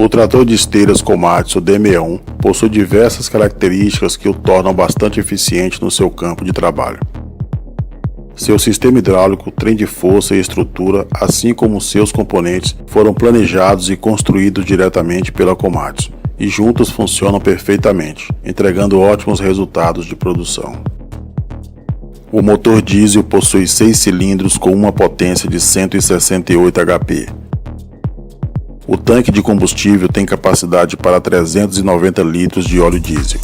O trator de esteiras Komatsu D61 possui diversas características que o tornam bastante eficiente no seu campo de trabalho. Seu sistema hidráulico, trem de força e estrutura, assim como seus componentes, foram planejados e construídos diretamente pela Komatsu, e juntos funcionam perfeitamente, entregando ótimos resultados de produção. O motor diesel possui 6 cilindros com uma potência de 168 HP. O tanque de combustível tem capacidade para 390 litros de óleo diesel.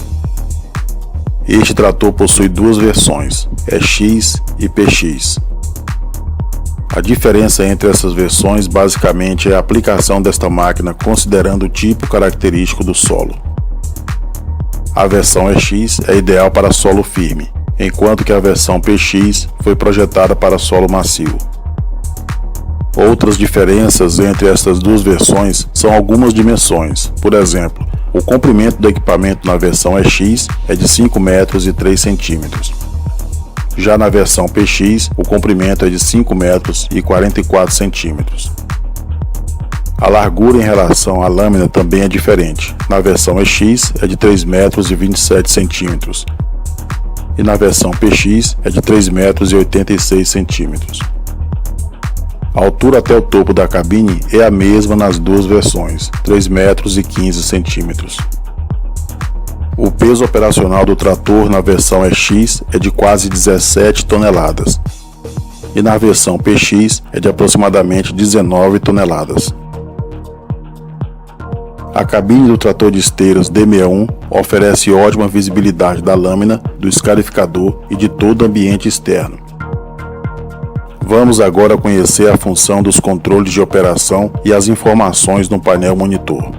Este trator possui duas versões, EX e PX. A diferença entre essas versões basicamente é a aplicação desta máquina considerando o tipo característico do solo. A versão EX é ideal para solo firme, enquanto que a versão PX foi projetada para solo macio. Outras diferenças entre estas duas versões são algumas dimensões. Por exemplo, o comprimento do equipamento na versão EX é de 5 metros e 3 centímetros. Já na versão PX, o comprimento é de 5 metros e 44 centímetros. A largura em relação à lâmina também é diferente. Na versão EX é de 3 metros e 27 centímetros. E na versão PX é de 3 metros e 86 centímetros. A altura até o topo da cabine é a mesma nas duas versões, 3 metros e 15 centímetros. O peso operacional do trator na versão EX é de quase 17 toneladas e na versão PX é de aproximadamente 19 toneladas. A cabine do trator de esteiras D61 oferece ótima visibilidade da lâmina, do escarificador e de todo o ambiente externo. Vamos agora conhecer a função dos controles de operação e as informações no painel monitor.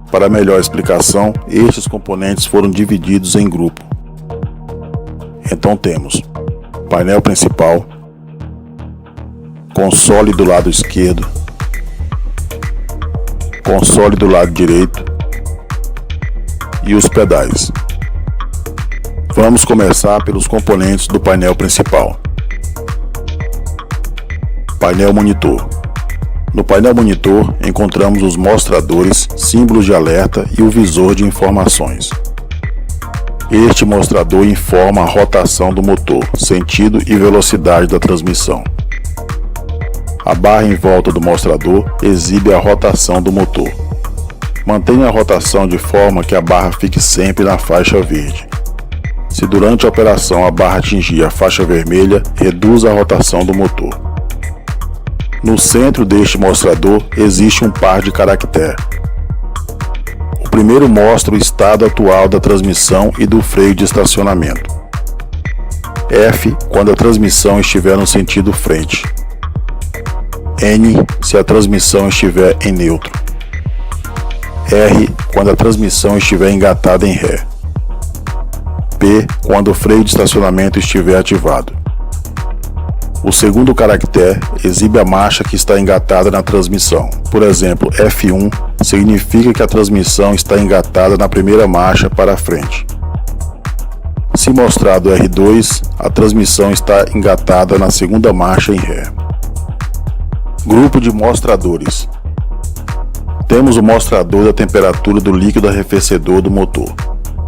Para melhor explicação, estes componentes foram divididos em grupo. Então temos painel principal, console do lado esquerdo, console do lado direito e os pedais. Vamos começar pelos componentes do painel principal. Painel monitor. No painel monitor encontramos os mostradores, símbolos de alerta e o visor de informações. Este mostrador informa a rotação do motor, sentido e velocidade da transmissão. A barra em volta do mostrador exibe a rotação do motor. Mantenha a rotação de forma que a barra fique sempre na faixa verde. Se durante a operação a barra atingir a faixa vermelha, reduza a rotação do motor. No centro deste mostrador existe um par de caracteres. O primeiro mostra o estado atual da transmissão e do freio de estacionamento. F quando a transmissão estiver no sentido frente. N se a transmissão estiver em neutro. R quando a transmissão estiver engatada em ré. P quando o freio de estacionamento estiver ativado. O segundo caractere exibe a marcha que está engatada na transmissão. Por exemplo, F1 significa que a transmissão está engatada na primeira marcha para frente. Se mostrado R2, a transmissão está engatada na segunda marcha em ré. Grupo de mostradores. Temos o mostrador da temperatura do líquido arrefecedor do motor.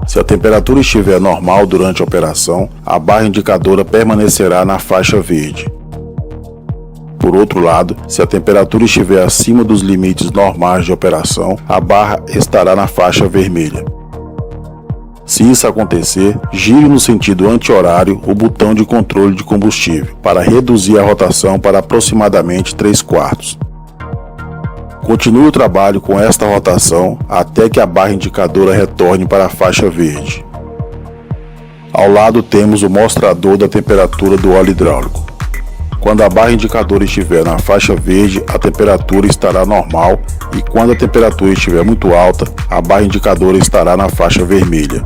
Se a temperatura estiver normal durante a operação, a barra indicadora permanecerá na faixa verde. Por outro lado, se a temperatura estiver acima dos limites normais de operação, a barra estará na faixa vermelha. Se isso acontecer, gire no sentido anti-horário o botão de controle de combustível, para reduzir a rotação para aproximadamente 3/4. Continue o trabalho com esta rotação até que a barra indicadora retorne para a faixa verde. Ao lado temos o mostrador da temperatura do óleo hidráulico. Quando a barra indicadora estiver na faixa verde, a temperatura estará normal e quando a temperatura estiver muito alta, a barra indicadora estará na faixa vermelha.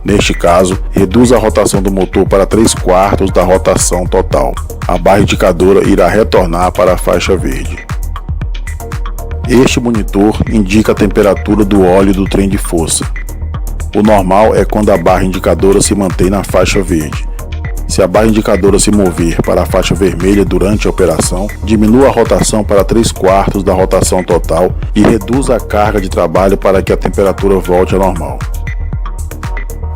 Neste caso, reduz a rotação do motor para 3/4 da rotação total. A barra indicadora irá retornar para a faixa verde. Este monitor indica a temperatura do óleo do trem de força. O normal é quando a barra indicadora se mantém na faixa verde. Se a barra indicadora se mover para a faixa vermelha durante a operação, diminua a rotação para 3/4 da rotação total e reduz a carga de trabalho para que a temperatura volte ao normal.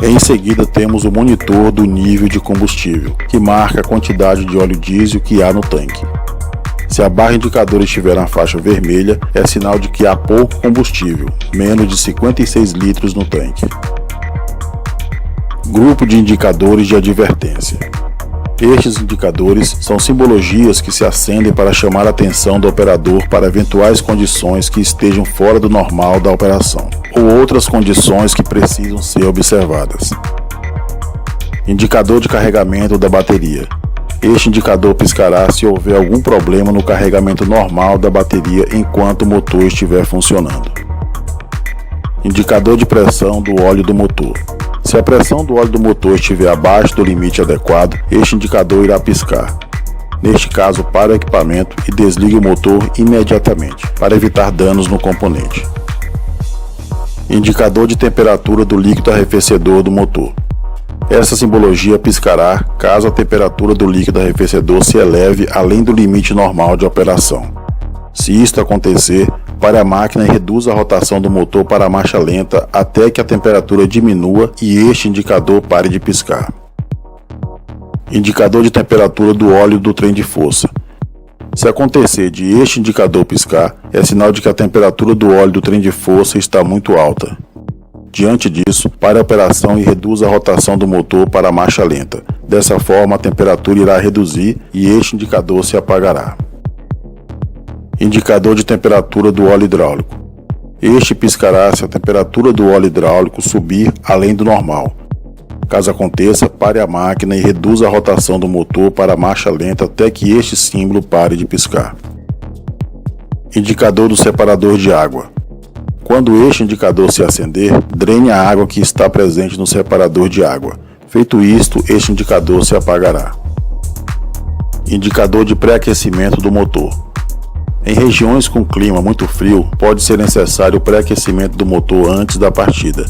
Em seguida temos o monitor do nível de combustível, que marca a quantidade de óleo diesel que há no tanque. Se a barra indicadora estiver na faixa vermelha, é sinal de que há pouco combustível, menos de 56 litros no tanque. Grupo de indicadores de advertência. Estes indicadores são simbologias que se acendem para chamar a atenção do operador para eventuais condições que estejam fora do normal da operação, ou outras condições que precisam ser observadas. Indicador de carregamento da bateria. Este indicador piscará se houver algum problema no carregamento normal da bateria enquanto o motor estiver funcionando. Indicador de pressão do óleo do motor. Se a pressão do óleo do motor estiver abaixo do limite adequado, este indicador irá piscar. Neste caso, pare o equipamento e desligue o motor imediatamente, para evitar danos no componente. Indicador de temperatura do líquido arrefecedor do motor. Essa simbologia piscará caso a temperatura do líquido arrefecedor se eleve além do limite normal de operação. Se isto acontecer, pare a máquina e reduza a rotação do motor para a marcha lenta até que a temperatura diminua e este indicador pare de piscar. Indicador de temperatura do óleo do trem de força. Se acontecer de este indicador piscar, é sinal de que a temperatura do óleo do trem de força está muito alta. Diante disso, pare a operação e reduza a rotação do motor para a marcha lenta. Dessa forma, a temperatura irá reduzir e este indicador se apagará. Indicador de temperatura do óleo hidráulico. Este piscará se a temperatura do óleo hidráulico subir além do normal. Caso aconteça, pare a máquina e reduza a rotação do motor para a marcha lenta até que este símbolo pare de piscar. Indicador do separador de água. Quando este indicador se acender, drene a água que está presente no separador de água. Feito isto, este indicador se apagará. Indicador de pré-aquecimento do motor. Em regiões com clima muito frio, pode ser necessário o pré-aquecimento do motor antes da partida.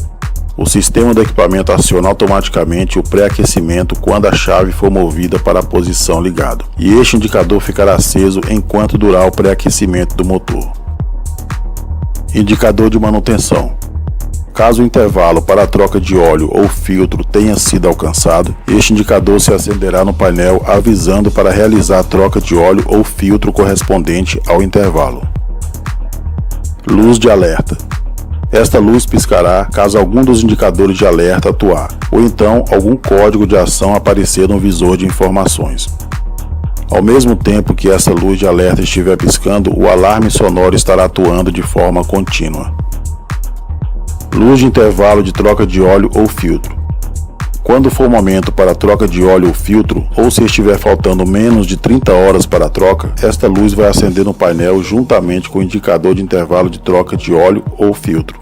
O sistema do equipamento aciona automaticamente o pré-aquecimento quando a chave for movida para a posição ligado, e este indicador ficará aceso enquanto durar o pré-aquecimento do motor. Indicador de manutenção. Caso o intervalo para a troca de óleo ou filtro tenha sido alcançado, este indicador se acenderá no painel avisando para realizar a troca de óleo ou filtro correspondente ao intervalo. Luz de alerta. Esta luz piscará caso algum dos indicadores de alerta atuar, ou então algum código de ação aparecer no visor de informações. Ao mesmo tempo que essa luz de alerta estiver piscando, o alarme sonoro estará atuando de forma contínua. Luz de intervalo de troca de óleo ou filtro. Quando for o momento para a troca de óleo ou filtro, ou se estiver faltando menos de 30 horas para a troca, esta luz vai acender no painel juntamente com o indicador de intervalo de troca de óleo ou filtro.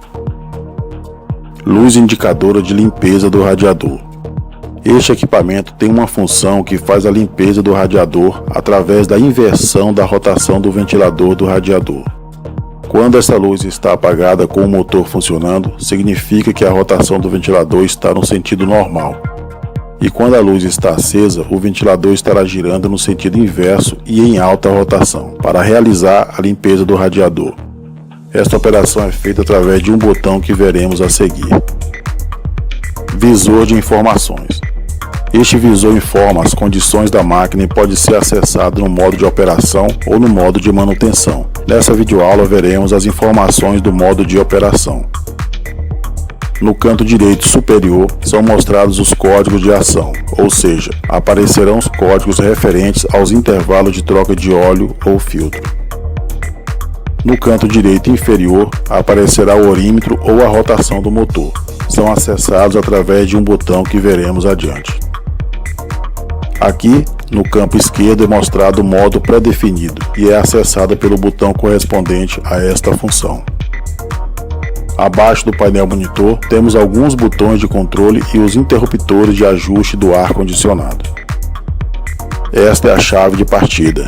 Luz indicadora de limpeza do radiador. Este equipamento tem uma função que faz a limpeza do radiador através da inversão da rotação do ventilador do radiador. Quando essa luz está apagada com o motor funcionando, significa que a rotação do ventilador está no sentido normal. E quando a luz está acesa, o ventilador estará girando no sentido inverso e em alta rotação, para realizar a limpeza do radiador. Esta operação é feita através de um botão que veremos a seguir. Visor de informações. Este visor informa as condições da máquina e pode ser acessado no modo de operação ou no modo de manutenção. Nessa videoaula veremos as informações do modo de operação. No canto direito superior são mostrados os códigos de ação, ou seja, aparecerão os códigos referentes aos intervalos de troca de óleo ou filtro. No canto direito inferior aparecerá o orímetro ou a rotação do motor. São acessados através de um botão que veremos adiante. Aqui, no campo esquerdo, é mostrado o modo pré-definido e é acessado pelo botão correspondente a esta função. Abaixo do painel monitor, temos alguns botões de controle e os interruptores de ajuste do ar-condicionado. Esta é a chave de partida.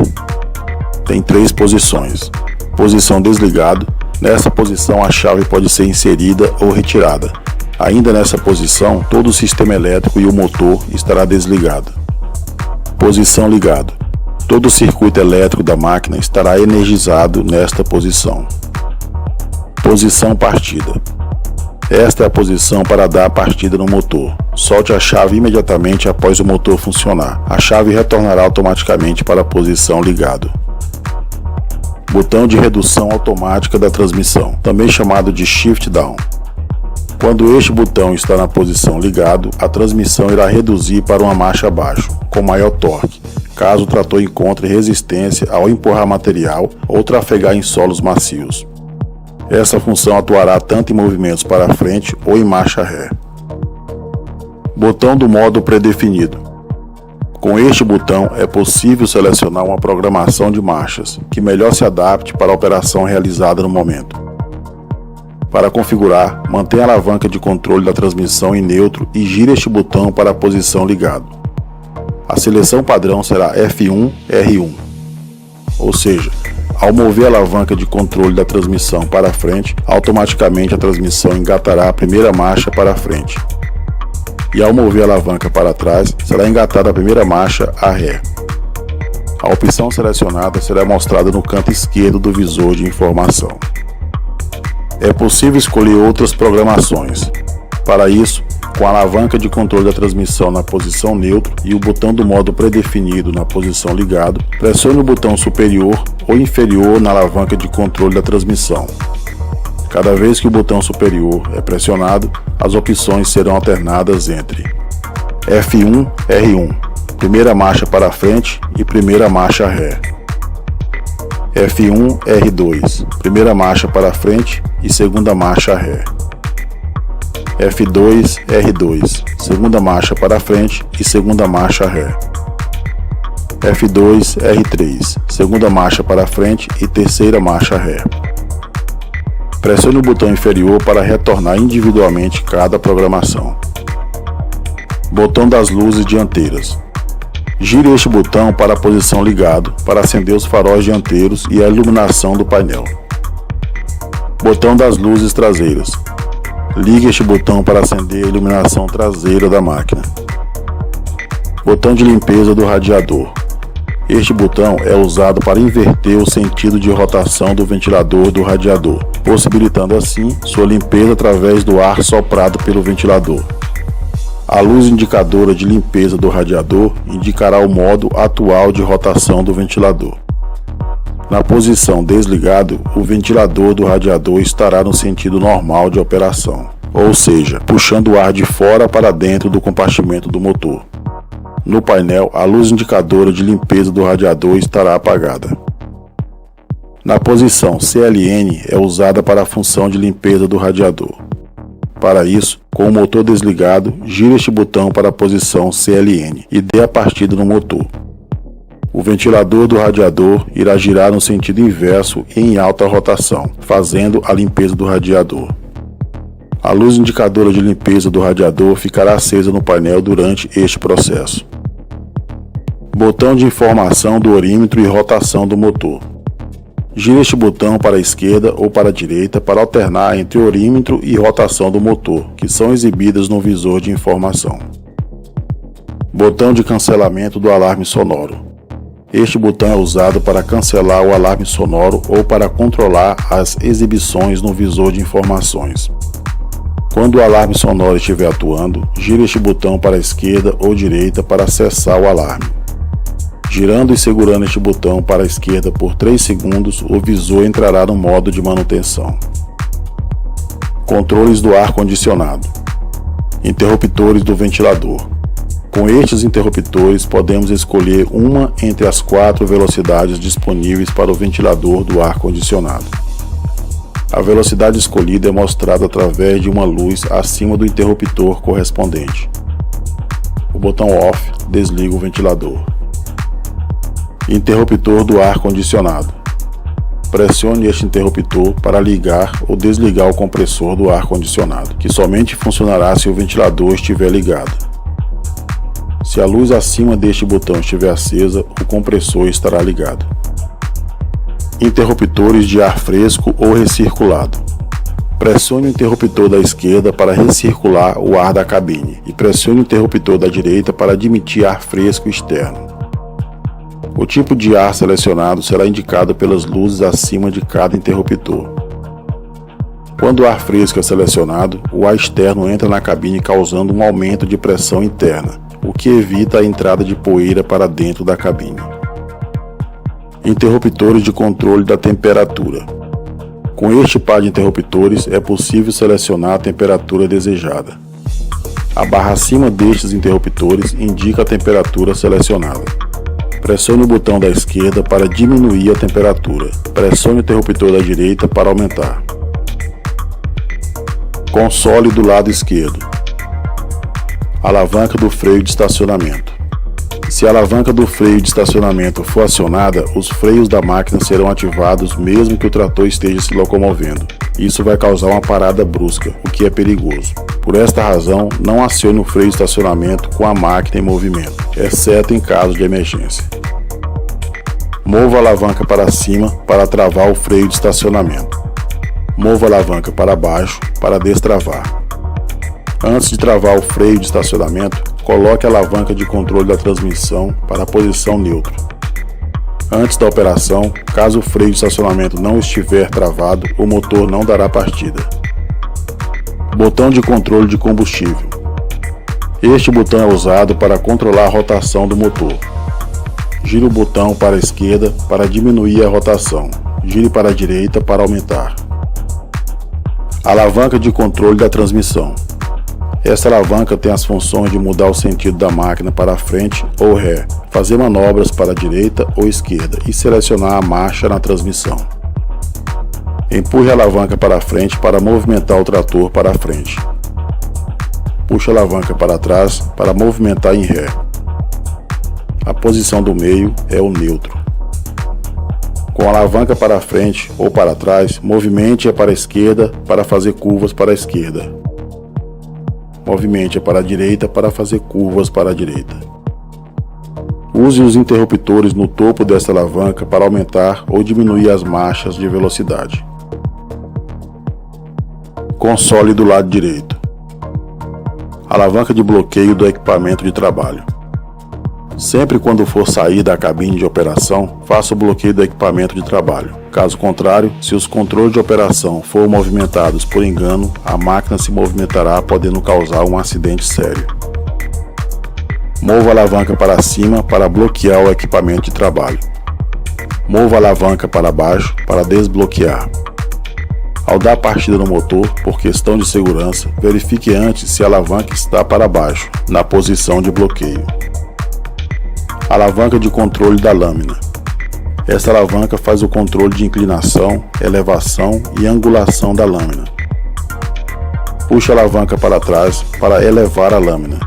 Tem 3 posições. Posição desligado. Nessa posição a chave pode ser inserida ou retirada. Ainda nessa posição, todo o sistema elétrico e o motor estará desligado. Posição ligado. Todo o circuito elétrico da máquina estará energizado nesta posição. Posição partida. Esta é a posição para dar a partida no motor. Solte a chave imediatamente após o motor funcionar. A chave retornará automaticamente para a posição ligado. Botão de redução automática da transmissão, também chamado de Shift Down. Quando este botão está na posição ligado, a transmissão irá reduzir para uma marcha abaixo, com maior torque, caso o trator encontre resistência ao empurrar material ou trafegar em solos macios. Essa função atuará tanto em movimentos para frente ou em marcha ré. Botão do modo predefinido. Com este botão é possível selecionar uma programação de marchas que melhor se adapte para a operação realizada no momento. Para configurar, mantenha a alavanca de controle da transmissão em neutro e gire este botão para a posição ligado. A seleção padrão será F1, R1. Ou seja, ao mover a alavanca de controle da transmissão para frente, automaticamente a transmissão engatará a primeira marcha para frente. E ao mover a alavanca para trás, será engatada a primeira marcha a ré. A opção selecionada será mostrada no canto esquerdo do visor de informação. É possível escolher outras programações. Para isso, com a alavanca de controle da transmissão na posição neutro e o botão do modo predefinido na posição ligado, pressione o botão superior ou inferior na alavanca de controle da transmissão. Cada vez que o botão superior é pressionado, as opções serão alternadas entre F1, R1, primeira marcha para frente e primeira marcha ré. F1, R2, primeira marcha para frente e segunda marcha ré. F2, R2, segunda marcha para frente e segunda marcha ré. F2, R3, segunda marcha para frente e terceira marcha ré. Pressione o botão inferior para retornar individualmente cada programação. Botão das luzes dianteiras. Gire este botão para a posição ligado para acender os faróis dianteiros e a iluminação do painel. Botão das luzes traseiras. Ligue este botão para acender a iluminação traseira da máquina. Botão de limpeza do radiador. Este botão é usado para inverter o sentido de rotação do ventilador do radiador, possibilitando assim sua limpeza através do ar soprado pelo ventilador. A luz indicadora de limpeza do radiador indicará o modo atual de rotação do ventilador. Na posição desligado, o ventilador do radiador estará no sentido normal de operação, ou seja, puxando o ar de fora para dentro do compartimento do motor. No painel, a luz indicadora de limpeza do radiador estará apagada. Na posição CLN é usada para a função de limpeza do radiador. Para isso, com o motor desligado, gire este botão para a posição CLN e dê a partida no motor. O ventilador do radiador irá girar no sentido inverso e em alta rotação, fazendo a limpeza do radiador. A luz indicadora de limpeza do radiador ficará acesa no painel durante este processo. Botão de informação do orímetro e rotação do motor. Gire este botão para a esquerda ou para a direita para alternar entre orímetro e rotação do motor, que são exibidas no visor de informação. Botão de cancelamento do alarme sonoro. Este botão é usado para cancelar o alarme sonoro ou para controlar as exibições no visor de informações. Quando o alarme sonoro estiver atuando, gire este botão para a esquerda ou direita para acessar o alarme. Girando e segurando este botão para a esquerda por 3 segundos, o visor entrará no modo de manutenção. Controles do ar-condicionado. Interruptores do ventilador. Com estes interruptores, podemos escolher uma entre as 4 velocidades disponíveis para o ventilador do ar-condicionado. A velocidade escolhida é mostrada através de uma luz acima do interruptor correspondente. O botão OFF desliga o ventilador. Interruptor do ar-condicionado. Pressione este interruptor para ligar ou desligar o compressor do ar-condicionado, que somente funcionará se o ventilador estiver ligado. Se a luz acima deste botão estiver acesa, o compressor estará ligado. Interruptores de ar fresco ou recirculado. Pressione o interruptor da esquerda para recircular o ar da cabine e pressione o interruptor da direita para admitir ar fresco externo. O tipo de ar selecionado será indicado pelas luzes acima de cada interruptor. Quando o ar fresco é selecionado, o ar externo entra na cabine causando um aumento de pressão interna, o que evita a entrada de poeira para dentro da cabine. Interruptores de controle da temperatura. Com este par de interruptores é possível selecionar a temperatura desejada. A barra acima destes interruptores indica a temperatura selecionada. Pressione o botão da esquerda para diminuir a temperatura. Pressione o interruptor da direita para aumentar. Console do lado esquerdo. Alavanca do freio de estacionamento. Se a alavanca do freio de estacionamento for acionada, os freios da máquina serão ativados mesmo que o trator esteja se locomovendo. Isso vai causar uma parada brusca, o que é perigoso. Por esta razão, não acione o freio de estacionamento com a máquina em movimento, exceto em caso de emergência. Mova a alavanca para cima para travar o freio de estacionamento. Mova a alavanca para baixo para destravar. Antes de travar o freio de estacionamento, coloque a alavanca de controle da transmissão para a posição neutra. Antes da operação, caso o freio de estacionamento não estiver travado, o motor não dará partida. Botão de controle de combustível. Este botão é usado para controlar a rotação do motor. Gire o botão para a esquerda para diminuir a rotação. Gire para a direita para aumentar. Alavanca de controle da transmissão. Esta alavanca tem as funções de mudar o sentido da máquina para frente ou ré, fazer manobras para a direita ou esquerda e selecionar a marcha na transmissão. Empurre a alavanca para frente para movimentar o trator para frente. Puxe a alavanca para trás para movimentar em ré. A posição do meio é o neutro. Com a alavanca para frente ou para trás, movimente-a para a esquerda para fazer curvas para a esquerda. Movimente-a para a direita para fazer curvas para a direita. Use os interruptores no topo desta alavanca para aumentar ou diminuir as marchas de velocidade. Console do lado direito. Alavanca de bloqueio do equipamento de trabalho. Sempre quando for sair da cabine de operação, faça o bloqueio do equipamento de trabalho. Caso contrário, se os controles de operação forem movimentados por engano, a máquina se movimentará, podendo causar um acidente sério. Mova a alavanca para cima para bloquear o equipamento de trabalho. Mova a alavanca para baixo para desbloquear. Ao dar partida no motor, por questão de segurança, verifique antes se a alavanca está para baixo, na posição de bloqueio. Alavanca de controle da lâmina. Esta alavanca faz o controle de inclinação, elevação e angulação da lâmina. Puxe a alavanca para trás para elevar a lâmina.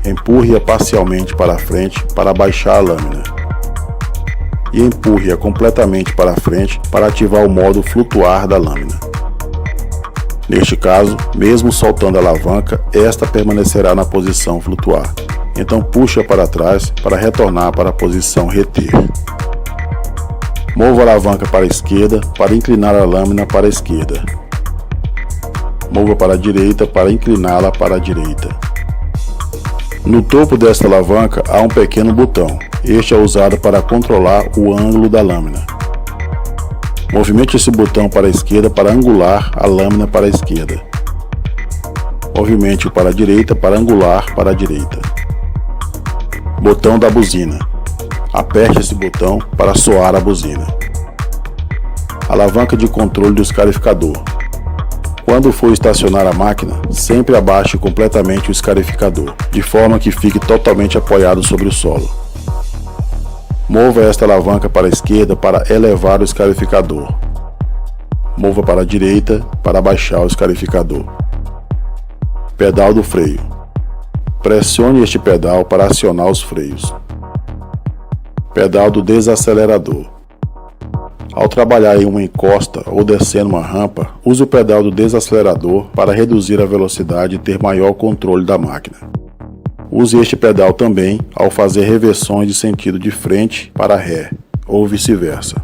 Empurre-a parcialmente para frente para baixar a lâmina. E empurre-a completamente para frente para ativar o modo flutuar da lâmina. Neste caso, mesmo soltando a alavanca, esta permanecerá na posição flutuar. Então puxe-a para trás para retornar para a posição reter. Mova a alavanca para a esquerda para inclinar a lâmina para a esquerda. Mova para a direita para incliná-la para a direita. No topo desta alavanca há um pequeno botão. Este é usado para controlar o ângulo da lâmina. Movimente esse botão para a esquerda para angular a lâmina para a esquerda. Movimente-o para a direita para angular para a direita. Botão da buzina. Aperte esse botão para soar a buzina. Alavanca de controle do escarificador. Quando for estacionar a máquina, sempre abaixe completamente o escarificador, de forma que fique totalmente apoiado sobre o solo. Mova esta alavanca para a esquerda para elevar o escarificador. Mova para a direita para baixar o escarificador. Pedal do freio. Pressione este pedal para acionar os freios. Pedal do desacelerador. Ao trabalhar em uma encosta ou descendo uma rampa, use o pedal do desacelerador para reduzir a velocidade e ter maior controle da máquina. Use este pedal também ao fazer reversões de sentido de frente para ré, ou vice-versa.